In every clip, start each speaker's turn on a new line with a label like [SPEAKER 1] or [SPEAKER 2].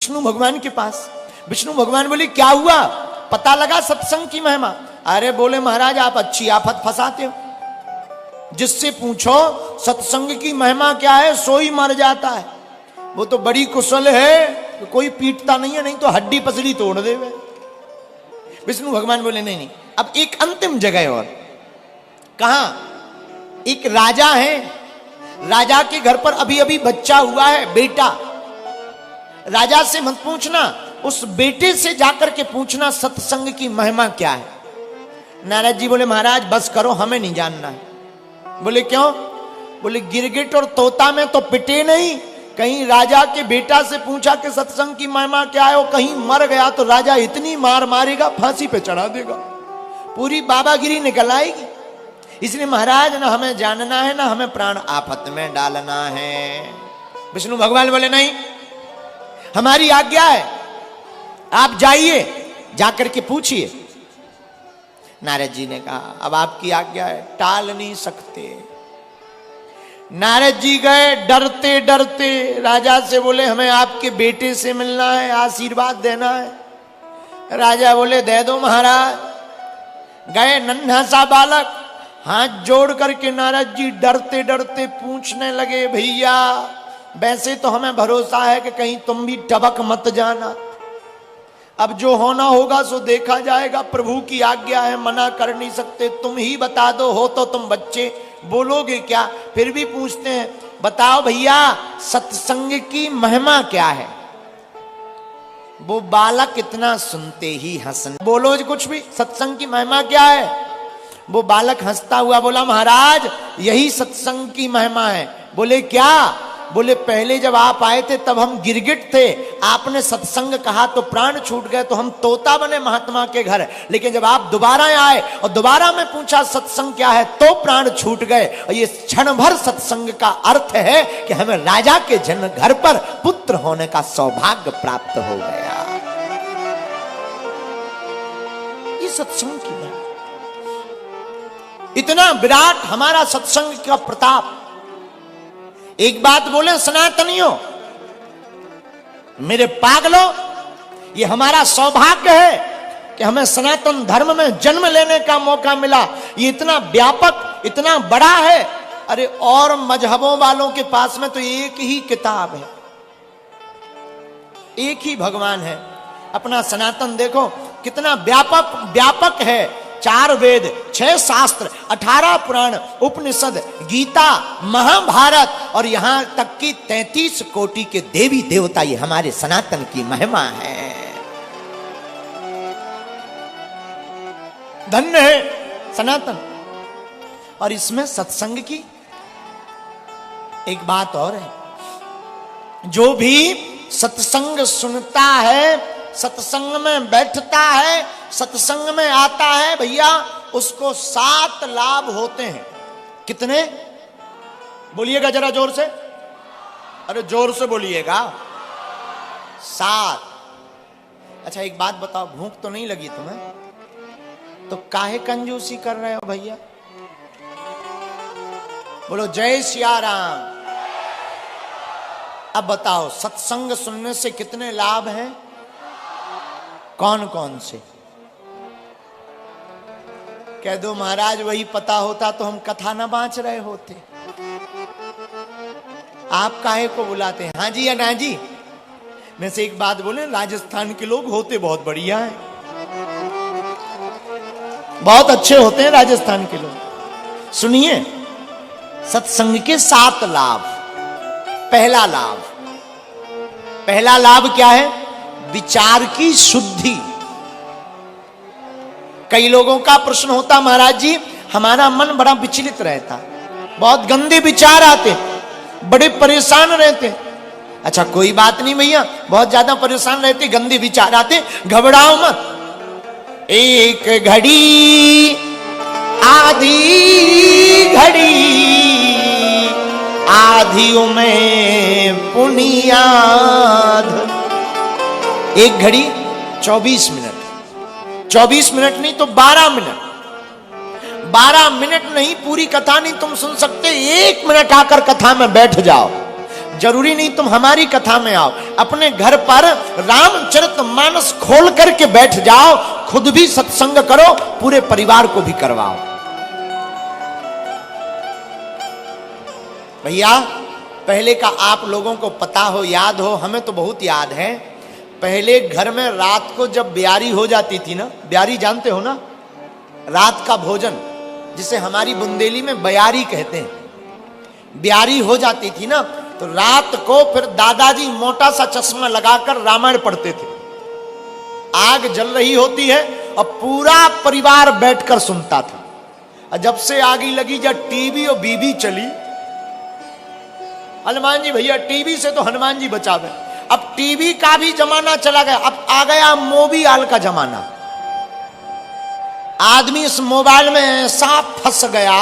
[SPEAKER 1] विष्णु भगवान के पास। विष्णु भगवान बोले क्या हुआ, पता लगा सत्संग की महिमा? अरे बोले महाराज आप अच्छी आफत फंसाते हो, जिससे पूछो सत्संग की महिमा क्या है सोई मर जाता है। वो तो बड़ी कुशल है, कोई पीटता नहीं है, नहीं तो हड्डी पसली तोड़ दे। विष्णु भगवान बोले नहीं नहीं, अब एक अंतिम जगह और। कहां? एक राजा है, राजा के घर पर अभी अभी बच्चा हुआ है, बेटा। राजा से मत पूछना, उस बेटे से जाकर के पूछना सत्संग की महिमा क्या है। नारद जी बोले महाराज बस करो, हमें नहीं जानना है। बोले क्यों? बोले गिरगिट और तोता में तो पिटे नहीं, कहीं राजा के बेटा से पूछा कि सत्संग की महिमा क्या है, वो कहीं मर गया तो राजा इतनी मार मारेगा फांसी पे चढ़ा देगा, पूरी बाबागिरी निकल आएगी। इसलिए महाराज ना हमें जानना है ना हमें प्राण आफत में डालना है। विष्णु भगवान बोले नहीं, हमारी आज्ञा है, आप जाइए जाकर के पूछिए। नारद जी ने कहा अब आपकी आज्ञा है, टाल नहीं सकते। नारद जी गए डरते डरते, राजा से बोले हमें आपके बेटे से मिलना है, आशीर्वाद देना है। राजा बोले दे दो महाराज। गए नन्हा सा बालक, हाथ जोड़ करके नारद जी डरते डरते पूछने लगे भैया वैसे तो हमें भरोसा है कि कहीं तुम भी टबक मत जाना, अब जो होना होगा सो देखा जाएगा, प्रभु की आज्ञा है, मना कर नहीं सकते, तुम ही बता दो, हो तो तुम बच्चे बोलोगे क्या? फिर भी पूछते हैं बताओ भैया सत्संग की महिमा क्या है? वो बालक इतना सुनते ही हंसने, बोलो कुछ भी, सत्संग की महिमा क्या है? वो बालक हंसता हुआ बोला महाराज यही सत्संग की महिमा है। बोले क्या? बोले पहले जब आप आए थे तब हम गिरगिट थे, आपने सत्संग कहा तो प्राण छूट गए, तो हम तोता बने महात्मा के घर, लेकिन जब आप दोबारा आए और दोबारा मैं पूछा सत्संग क्या है तो प्राण छूट गए। और ये क्षण भर सत्संग का अर्थ है कि हमें राजा के जन्म घर पर पुत्र होने का सौभाग्य प्राप्त हो गया। ये सत्संग की बात, इतना विराट हमारा सत्संग का प्रताप। एक बात बोले सनातनियों, मेरे पागलों, ये हमारा सौभाग्य है कि हमें सनातन धर्म में जन्म लेने का मौका मिला। ये इतना व्यापक, इतना बड़ा है। अरे और मजहबों वालों के पास में तो एक ही किताब है, एक ही भगवान है। अपना सनातन देखो कितना व्यापक है। 4 वेद, 6 शास्त्र, 18 पुराण, उपनिषद, गीता, महाभारत और यहां तक कि 33 कोटि के देवी देवता, ये हमारे सनातन की महिमा है। धन्य है सनातन। और इसमें सत्संग की एक बात और है, जो भी सत्संग सुनता है, सत्संग में बैठता है, सत्संग में आता है भैया, उसको 7 लाभ होते हैं। कितने? बोलिएगा जरा जोर से, अरे जोर से बोलिएगा। 7। अच्छा एक बात बताओ, भूख तो नहीं लगी तुम्हें? तो काहे कंजूसी कर रहे हो भैया? बोलो जय सिया राम। अब बताओ सत्संग सुनने से कितने लाभ हैं? कौन कौन से? कह दो महाराज वही पता होता तो हम कथा ना बांच रहे होते। आप काहे को बुलाते हैं? हाँ जी या ना जी? मैं से एक बात बोले, राजस्थान के लोग होते बहुत बढ़िया हैं, बहुत अच्छे होते हैं राजस्थान के लोग। सुनिए सत्संग के 7 लाभ। पहला लाभ क्या है? विचार की शुद्धि। कई लोगों का प्रश्न होता महाराज जी हमारा मन बड़ा विचलित रहता, बहुत गंदे विचार आते, बड़े परेशान रहते। अच्छा कोई बात नहीं भैया, बहुत ज्यादा परेशान रहते, गंदे विचार आते, घबराओ मत। एक घड़ी आधी घड़ी, आधियों में पुनियाद। एक घड़ी 24 मिनट, 24 मिनट नहीं तो 12 मिनट। 12 मिनट नहीं, पूरी कथा नहीं तुम सुन सकते, 1 मिनट आकर कथा में बैठ जाओ। जरूरी नहीं तुम हमारी कथा में आओ, अपने घर पर रामचरितमानस खोल करके बैठ जाओ, खुद भी सत्संग करो, पूरे परिवार को भी करवाओ। भैया पहले का आप लोगों को पता हो, याद हो, हमें तो बहुत याद है। पहले घर में रात को जब ब्यारी हो जाती थी ना, ब्यारी जानते हो ना, रात का भोजन जिसे हमारी बुंदेली में बयारी कहते हैं, ब्यारी हो जाती थी ना, तो रात को फिर दादाजी मोटा सा चश्मा लगाकर रामायण पढ़ते थे। आग जल रही होती है और पूरा परिवार बैठकर सुनता था। और जब से आगी लगी, जब टीवी और बीबी चली, हनुमान जी भैया टीवी से तो हनुमान जी बचावे, अब टीवी का भी जमाना चला गया, अब आ गया मोबाइल का जमाना। आदमी इस मोबाइल में ऐसा फंस गया,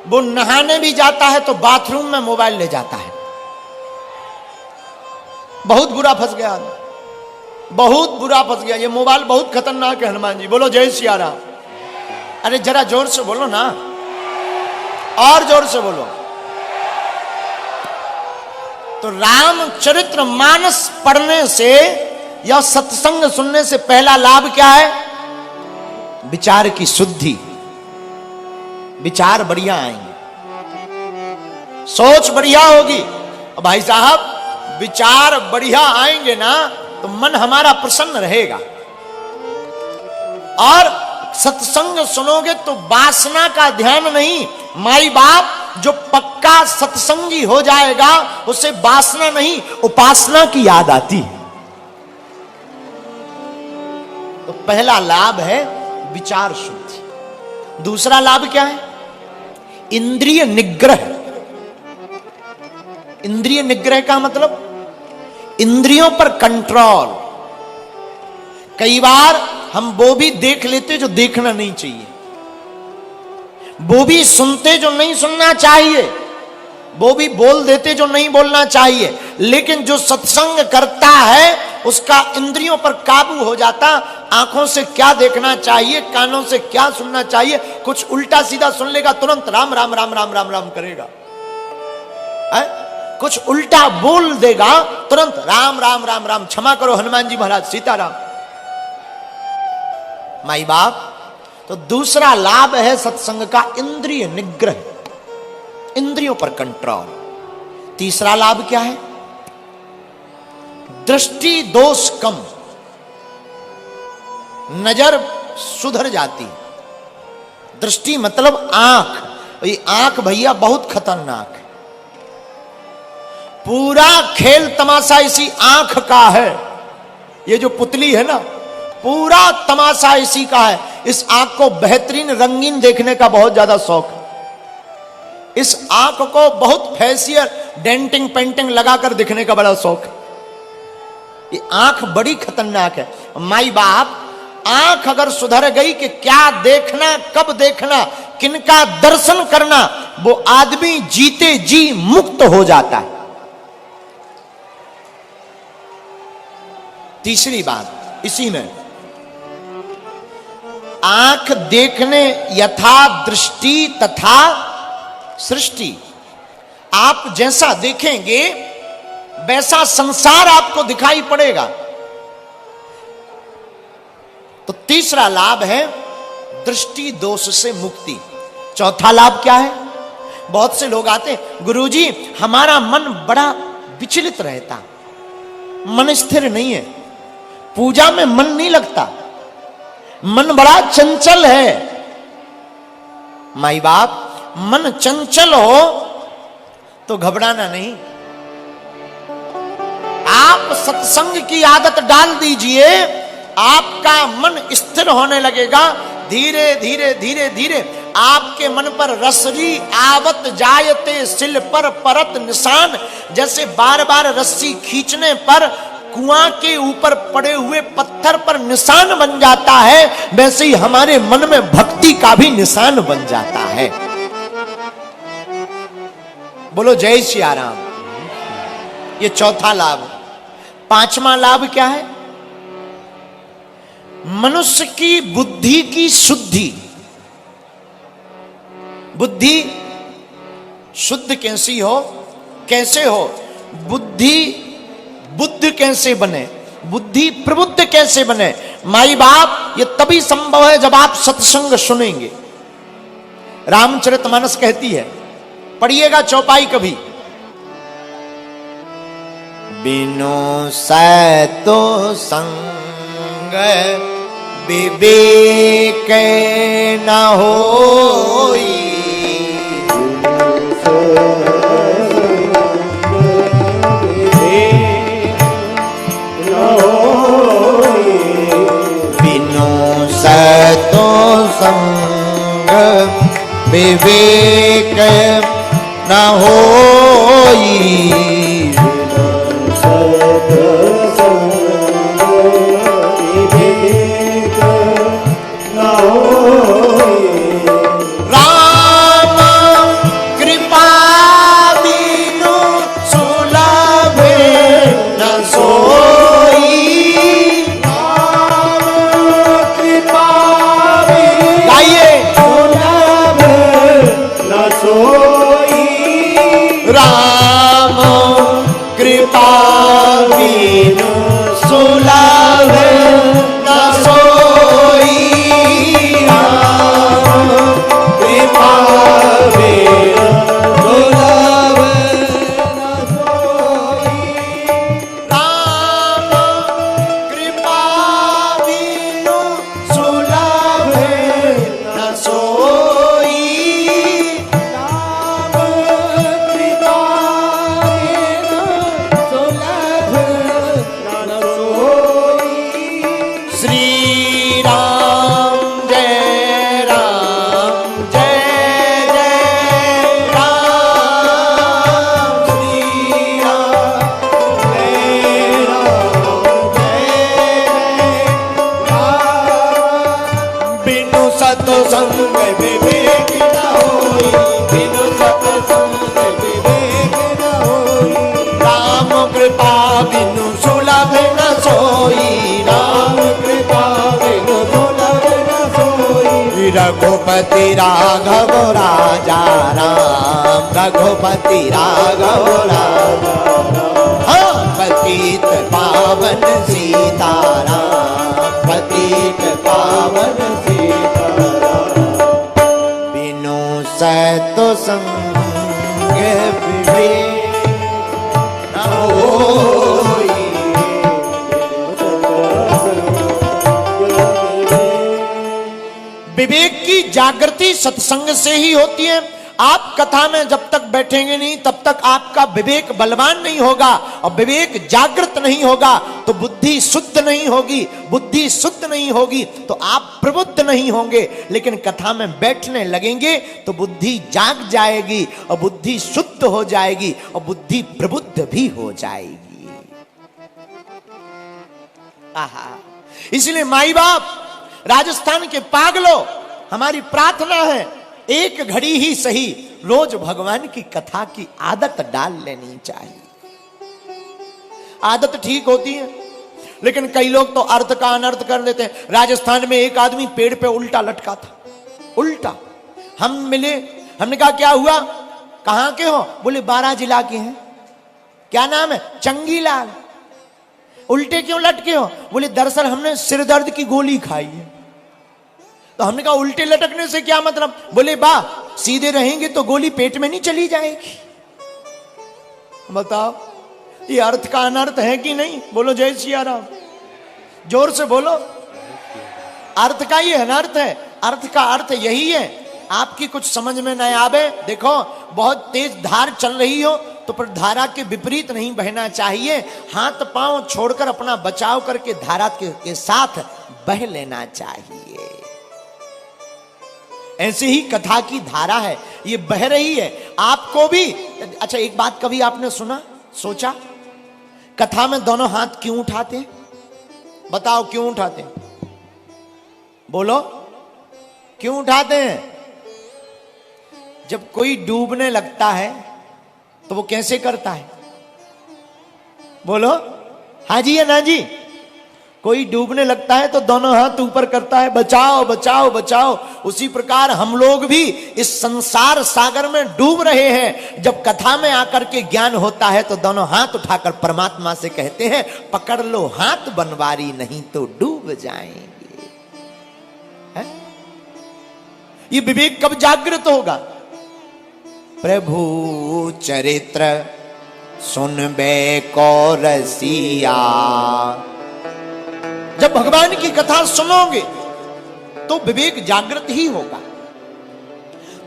[SPEAKER 1] वो नहाने भी जाता है तो बाथरूम में मोबाइल ले जाता है। बहुत बुरा फंस गया, बहुत बुरा फंस गया। ये मोबाइल बहुत खतरनाक है। हनुमान जी बोलो जय सिया राम। अरे जरा जोर से बोलो ना, और जोर से बोलो। तो रामचरितमानस पढ़ने से या सत्संग सुनने से पहला लाभ क्या है? विचार की शुद्धि, विचार बढ़िया आएंगे, सोच बढ़िया होगी। भाई साहब विचार बढ़िया आएंगे ना तो मन हमारा प्रसन्न रहेगा। और सत्संग सुनोगे तो वासना का ध्यान नहीं। माई बाप जो पक्का सत्संगी हो जाएगा उसे वासना नहीं, उपासना की याद आती है। तो पहला लाभ है विचार शुद्धि। दूसरा लाभ क्या है? इंद्रिय निग्रह। इंद्रिय निग्रह का मतलब इंद्रियों पर कंट्रोल। कई बार हम वो भी देख लेते जो देखना नहीं चाहिए, वो भी सुनते जो नहीं सुनना चाहिए, वो भी बोल देते जो नहीं बोलना चाहिए। लेकिन जो सत्संग करता है उसका इंद्रियों पर काबू हो जाता। आंखों से क्या देखना चाहिए, कानों से क्या सुनना चाहिए, कुछ उल्टा सीधा सुन लेगा तुरंत राम राम राम राम राम राम करेगा है? कुछ उल्टा बोल देगा तुरंत राम राम राम राम, क्षमा करो हनुमान जी महाराज, सीताराम। माई बाप, तो दूसरा लाभ है सत्संग का इंद्रिय निग्रह, इंद्रियों पर कंट्रोल। तीसरा लाभ क्या है? दृष्टि दोष कम, नजर सुधर जाती। दृष्टि मतलब आंख। ये आंख भैया बहुत खतरनाक है। पूरा खेल तमाशा इसी आंख का है। ये जो पुतली है ना, पूरा तमाशा इसी का है। इस आंख को बेहतरीन रंगीन देखने का बहुत ज्यादा शौक है। इस आंख को बहुत फेशियल डेंटिंग पेंटिंग लगाकर दिखने का बड़ा शौक है। ये आंख बड़ी खतरनाक है। माई बाप, आंख अगर सुधर गई कि क्या देखना, कब देखना, किनका दर्शन करना, वो आदमी जीते जी मुक्त हो जाता है। तीसरी बात इसी में, आंख देखने यथा दृष्टि तथा सृष्टि। आप जैसा देखेंगे वैसा संसार आपको दिखाई पड़ेगा। तो तीसरा लाभ है दृष्टि दोष से मुक्ति। चौथा लाभ क्या है? बहुत से लोग आते हैं, गुरुजी हमारा मन बड़ा विचलित रहता, मन स्थिर नहीं है, पूजा में मन नहीं लगता, मन बड़ा चंचल है। माई बाप, मन चंचल हो तो घबराना नहीं। आप सत्संग की आदत डाल दीजिए, आपका मन स्थिर होने लगेगा। धीरे धीरे धीरे धीरे आपके मन पर रसरी आवत जायते सिल पर परत निशान। जैसे बार बार रस्सी खींचने पर कुआं के ऊपर पड़े हुए पत्थर पर निशान बन जाता है, वैसे ही हमारे मन में भक्ति का भी निशान बन जाता है। बोलो जय सिया राम। ये चौथा लाभ। पांचवा लाभ क्या है? मनुष्य की बुद्धि की शुद्धि। बुद्धि शुद्ध कैसी हो? कैसे हो? बुद्धि बुद्ध कैसे बने, बुद्धि प्रबुद्ध कैसे बने? माई बाप ये तभी संभव है जब आप सत्संग सुनेंगे। रामचरितमानस कहती है, पढ़िएगा चौपाई कभी। बिनु सतो संग विवेक न होई, बिनु सतो संग विवेक न होई, रघुपति राघव राजा राम, रघुपति राघव राजा राम, पतित पावन सीताराम, पतित पावन सीताराम, बिनु सतो संग विवेक न होई। विवेक की जागृति सत्संग से ही होती है। आप कथा में जब तक बैठेंगे नहीं तब तक आपका विवेक बलवान नहीं होगा, और विवेक जागृत नहीं होगा तो बुद्धि शुद्ध नहीं होगी, बुद्धि शुद्ध नहीं होगी तो आप प्रबुद्ध नहीं होंगे। लेकिन कथा में बैठने लगेंगे तो बुद्धि जाग जाएगी और बुद्धि शुद्ध हो जाएगी और बुद्धि प्रबुद्ध भी हो जाएगी। आहा, इसलिए माई बाप, राजस्थान के पागलों, हमारी प्रार्थना है एक घड़ी ही सही रोज भगवान की कथा की आदत डाल लेनी चाहिए। आदत ठीक होती है, लेकिन कई लोग तो अर्थ का अनर्थ कर देते हैं। राजस्थान में एक आदमी पेड़ पे उल्टा लटका था, उल्टा। हम मिले, हमने कहा क्या हुआ, कहां के हो? बोले 12 जिला के हैं। क्या नाम है? चंगीलाल। उल्टे क्यों लटके हो? बोले दरअसल हमने सिर दर्द की गोली खाई है। तो हमने कहा उल्टे लटकने से क्या मतलब? बोले बा सीधे रहेंगे तो गोली पेट में नहीं चली जाएगी। बताओ ये अर्थ का अनर्थ है कि नहीं? बोलो जय सिया राम, जोर से बोलो। अर्थ का ये अनर्थ है, अर्थ का अर्थ यही है। आपकी कुछ समझ में न आवे, देखो बहुत तेज धार चल रही हो तो पर धारा के विपरीत नहीं बहना चाहिए। हाथ पांव छोड़कर अपना बचाव करके धारा के साथ बह लेना चाहिए। ऐसे ही कथा की धारा है, ये बह रही है आपको भी। अच्छा एक बात कभी आपने सुना, सोचा कथा में दोनों हाथ क्यों उठाते हैं? बताओ क्यों उठाते हैं? बोलो क्यों उठाते हैं? जब कोई डूबने लगता है तो वो कैसे करता है? बोलो हाँ जी या ना जी? कोई डूबने लगता है तो दोनों हाथ ऊपर करता है, बचाओ बचाओ बचाओ। उसी प्रकार हम लोग भी इस संसार सागर में डूब रहे हैं। जब कथा में आकर के ज्ञान होता है तो दोनों हाथ उठाकर परमात्मा से कहते हैं, पकड़ लो हाथ बनवारी, नहीं तो डूब जाएंगे। है? ये विवेक कब जागृत होगा? प्रभु चरित्र सुनबे को रसिया। जब भगवान की कथा सुनोगे तो विवेक जागृत ही होगा।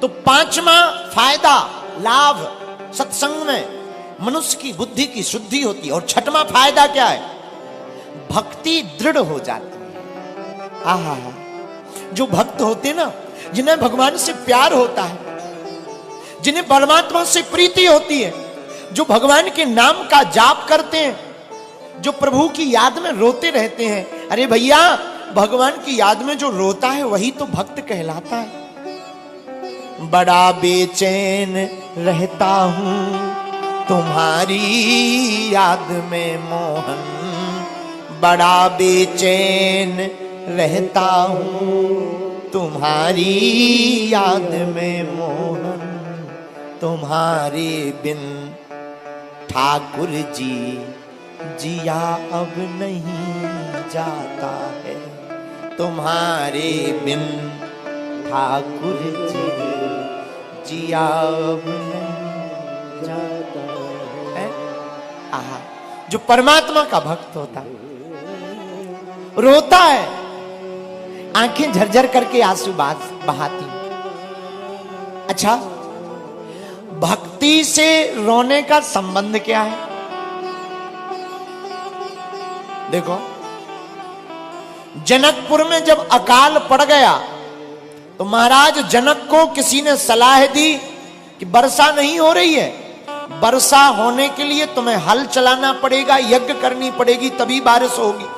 [SPEAKER 1] तो पांचवा फायदा लाभ सत्संग में मनुष्य की बुद्धि की शुद्धि होती है। और छठवां फायदा क्या है? भक्ति दृढ़ हो जाती है। आहा, जो भक्त होते ना, जिन्हें भगवान से प्यार होता है, जिन्हें परमात्मा से प्रीति होती है, जो भगवान के नाम का जाप करते हैं, जो प्रभु की याद में रोते रहते हैं। अरे भैया, भगवान की याद में जो रोता है वही तो भक्त कहलाता है। बड़ा बेचैन रहता हूं तुम्हारी याद में मोहन, बड़ा बेचैन रहता हूं तुम्हारी याद में मोहन, तुम्हारे बिन ठाकुर जी जिया अब नहीं जाता है, तुम्हारे बिन ठाकुर जी जिया अब नहीं जाता है। आहा, जो परमात्मा का भक्त होता है रोता है, आंखें झरझर करके आंसू बहाती। अच्छा, भक्ति से रोने का संबंध क्या है? देखो, जनकपुर में जब अकाल पड़ गया तो महाराज जनक को किसी ने सलाह दी कि वर्षा नहीं हो रही है, वर्षा होने के लिए तुम्हें हल चलाना पड़ेगा, यज्ञ करनी पड़ेगी, तभी बारिश होगी।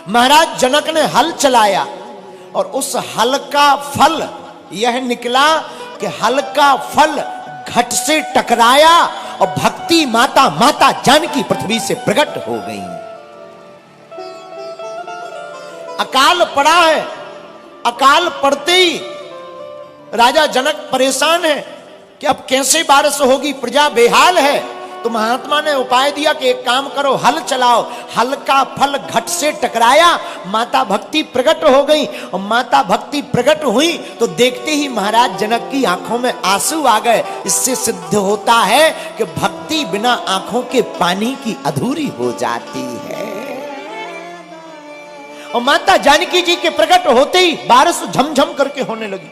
[SPEAKER 1] महाराज जनक ने हल चलाया और उस हल का फल यह निकला कि हल का फल घट से टकराया और भक्ति माता माता जानकी पृथ्वी से प्रकट हो गई। अकाल पड़ा है, अकाल पड़ते ही राजा जनक परेशान है कि अब कैसे बारिश होगी, प्रजा बेहाल है। तो महात्मा ने उपाय दिया कि एक काम करो, हल चलाओ। हल का फल घट से टकराया, माता भक्ति प्रकट हो गई। और माता भक्ति प्रकट हुई तो देखते ही महाराज जनक की आंखों में आंसू आ गए। इससे सिद्ध होता है कि भक्ति बिना आंखों के पानी की अधूरी हो जाती है। और माता जानकी जी के प्रकट होते ही बारिश झमझम करके होने लगी।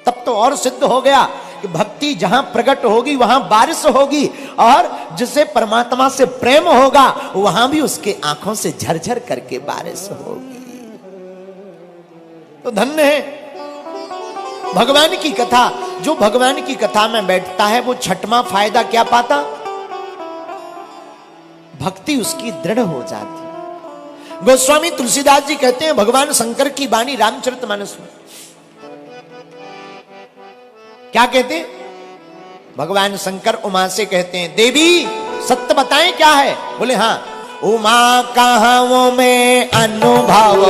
[SPEAKER 1] तब तो और सिद्ध हो गया कि भक्ति जहां प्रकट होगी वहां बारिश होगी, और जिसे परमात्मा से प्रेम होगा वहां भी उसके आंखों से झरझर करके बारिश होगी। तो धन्य है भगवान की कथा। जो भगवान की कथा में बैठता है वो छठवां फायदा क्या पाता? भक्ति उसकी दृढ़ हो जाती। गोस्वामी तुलसीदास जी कहते हैं, भगवान शंकर की वाणी रामचरितमानस में क्या कहते हैं? भगवान शंकर उमा से कहते हैं, देवी सत्य बताएं क्या है? बोले हाँ। उमा कहावों में अनुभव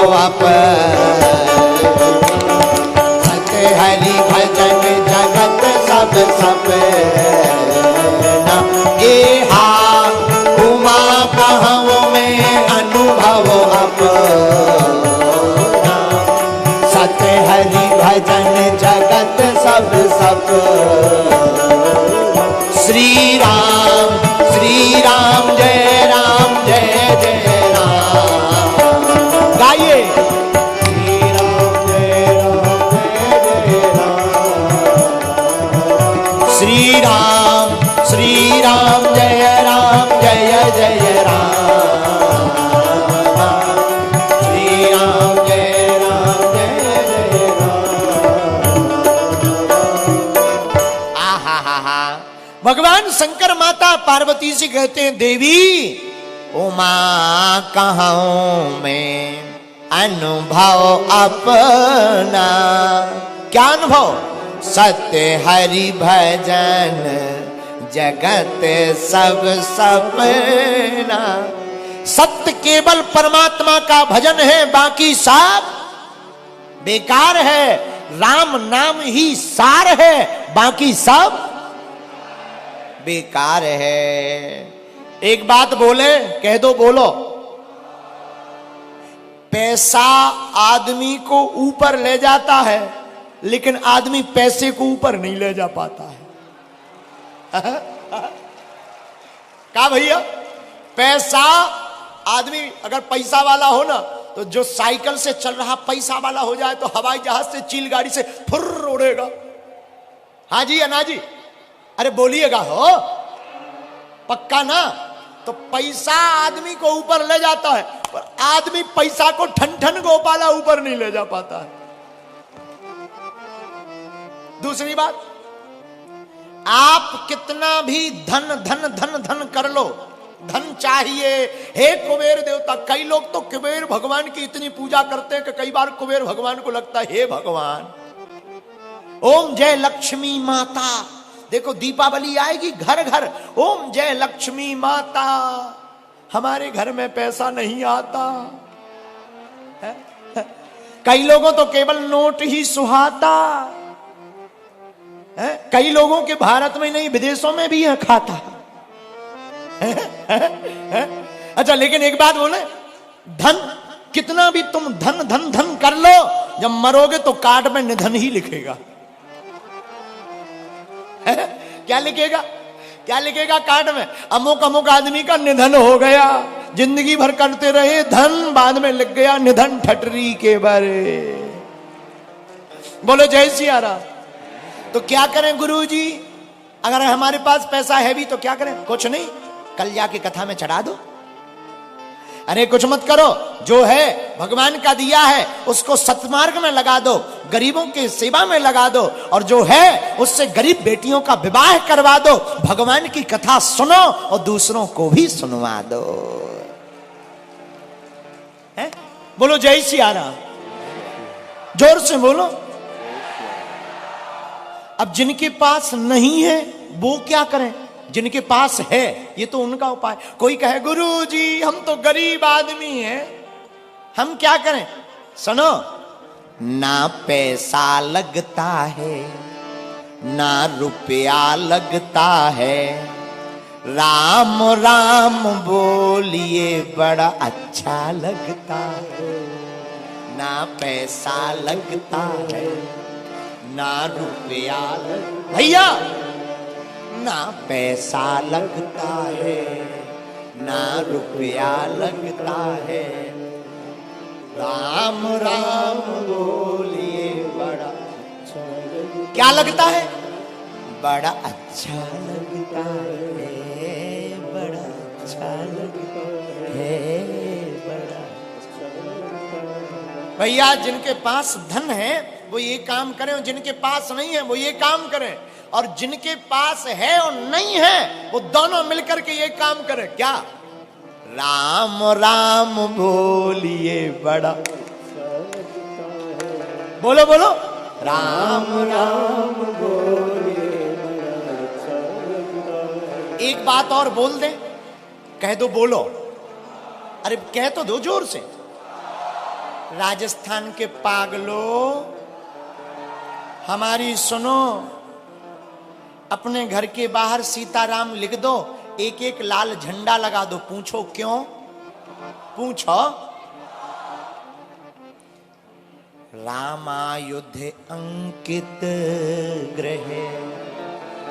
[SPEAKER 1] सत्य हरि भजन जगत सब सब ए हा। उमा कहावों में अनुभव सत्य हरि भजन जगत सब सब। श्री राम जय राम जय जय राम। गाइए, श्री राम जय राम जय जय राम। श्री राम जय राम जय जय राम। भगवान शंकर माता पार्वती से कहते हैं, देवी उमा कहाऊं मैं अनुभव अपना। क्या अनुभव? सत्य हरि भजन जगत सब सपना। सत्य केवल परमात्मा का भजन है, बाकी सब बेकार है। राम नाम ही सार है, बाकी सब बेकार है। एक बात बोले, कह दो, बोलो। पैसा आदमी को ऊपर ले जाता है, लेकिन आदमी पैसे को ऊपर नहीं ले जा पाता है। क्या भैया? पैसा, आदमी अगर पैसा वाला हो ना, तो जो साइकिल से चल रहा पैसा वाला हो जाए तो हवाई जहाज से, चील गाड़ी से फुर्र उड़ेगा। हाँ जी, अना जी, अरे बोलिएगा, हो पक्का ना? तो पैसा आदमी को ऊपर ले जाता है, पर आदमी पैसा को ठन ठन गोपाला ऊपर नहीं ले जा पाता है। दूसरी बात, आप कितना भी धन धन धन धन कर लो, धन चाहिए, हे कुबेर देवता। कई लोग तो कुबेर भगवान की इतनी पूजा करते हैं कि कई बार कुबेर भगवान को लगता है, हे भगवान, ओम जय लक्ष्मी माता। देखो दीपावली आएगी, घर घर ओम जय लक्ष्मी माता। हमारे घर में पैसा नहीं आता है? कई लोगों तो केवल नोट ही सुहाता है। कई लोगों के भारत में नहीं, विदेशों में भी है खाता है? अच्छा, लेकिन एक बात बोले, धन कितना भी तुम धन धन धन कर लो, जब मरोगे तो कार्ड में निधन ही लिखेगा। क्या लिखेगा? क्या लिखेगा कार्ड में? अमुक अमुक आदमी का निधन हो गया, जिंदगी भर करते रहे धन, बाद में लिख गया निधन ठटरी के बारे। बोलो जय सिया राम। तो क्या करें गुरुजी? अगर हमारे पास पैसा है भी तो क्या करें? कुछ नहीं, कल जाके कथा में चढ़ा दो। अरे कुछ मत करो, जो है भगवान का दिया है उसको सत्मार्ग में लगा दो, गरीबों की सेवा में लगा दो, और जो है उससे गरीब बेटियों का विवाह करवा दो। भगवान की कथा सुनो और दूसरों को भी सुनवा दो। है? बोलो जय सिया राम, जोर से बोलो। अब जिनके पास नहीं है वो क्या करें? जिनके पास है, ये तो उनका उपाय। कोई कहे गुरुजी हम तो गरीब आदमी हैं, हम क्या करें? सुनो, ना पैसा लगता है, ना रुपया लगता है, राम राम बोलिए बड़ा अच्छा लगता है। ना पैसा लगता है, ना रुपया भैया, ना पैसा लगता है, ना रुपया लगता है, राम राम बोलिए बड़ा अच्छा लगता। क्या लगता है? बड़ा अच्छा लगता है, बड़ा अच्छा लगता है, बड़ा अच्छा लगता है। भैया जिनके पास धन है वो ये काम करें, और जिनके पास नहीं है वो ये काम करें, और जिनके पास है और नहीं है वो दोनों मिलकर के ये काम करें। क्या? राम राम बोलिए बड़ा, बोलो बोलो, राम राम बोलिए बड़ा। एक बात और बोल दे, कह दो, बोलो, अरे कह तो दो जोर से। राजस्थान के पागलों, हमारी सुनो, अपने घर के बाहर सीताराम लिख दो, एक एक लाल झंडा लगा दो। पूछो क्यों? पूछो। रामायुध अंकित गृहे,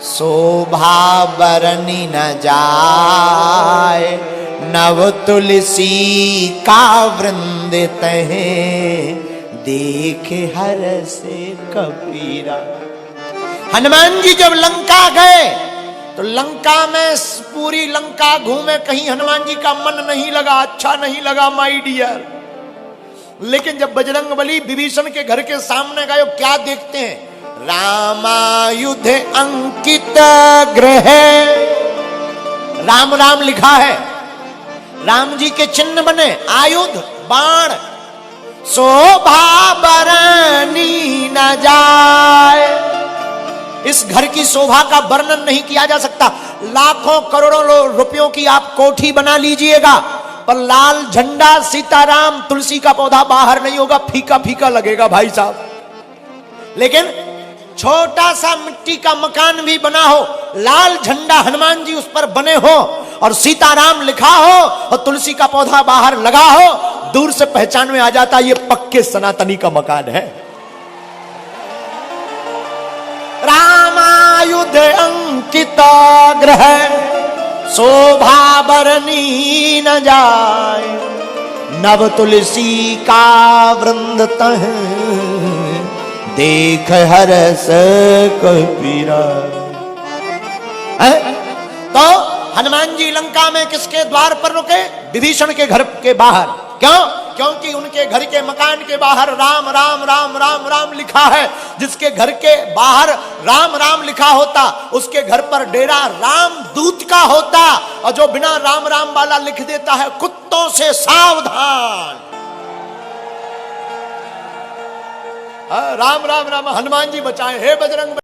[SPEAKER 1] शोभा बरनी न जाए, नव तुलसी का वृंद तहे, देखे हर से कबीरा। हनुमान जी जब लंका गए तो लंका में पूरी लंका घूमे, कहीं हनुमान जी का मन नहीं लगा, अच्छा नहीं लगा माय डियर। लेकिन जब बजरंगबली विभीषण के घर के सामने गए, क्या देखते हैं? रामायुध अंकित गृह, राम राम लिखा है, राम जी के चिन्ह बने, आयुध बाण, शोभा बरनी न जाए। इस घर की शोभा का वर्णन नहीं किया जा सकता। लाखों करोड़ों रुपयों की आप कोठी बना लीजिएगा, पर लाल झंडा सीताराम, तुलसी का पौधा बाहर नहीं होगा, फीका फीका लगेगा भाई साहब। लेकिन छोटा सा मिट्टी का मकान भी बना हो, लाल झंडा हनुमान जी उस पर बने हो और सीताराम लिखा हो और तुलसी का पौधा बाहर लगा हो, दूर से पहचान में आ जाता ये पक्के सनातनी का मकान है। रामायुध अंकित ग्रह शोभा बरनी न जाय, नव तुलसी का वृंद तह देख हरस कबीरा। तो हनुमान जी लंका में किसके द्वार पर रुके? विभीषण के घर के बाहर। क्यों? क्योंकि उनके घर के मकान के बाहर राम राम राम राम राम लिखा है। जिसके घर के बाहर राम राम लिखा होता उसके घर पर डेरा राम दूत का होता, और जो बिना राम राम वाला लिख देता है कुत्तों से सावधान। राम राम राम, हनुमान जी बचाए, हे बजरंग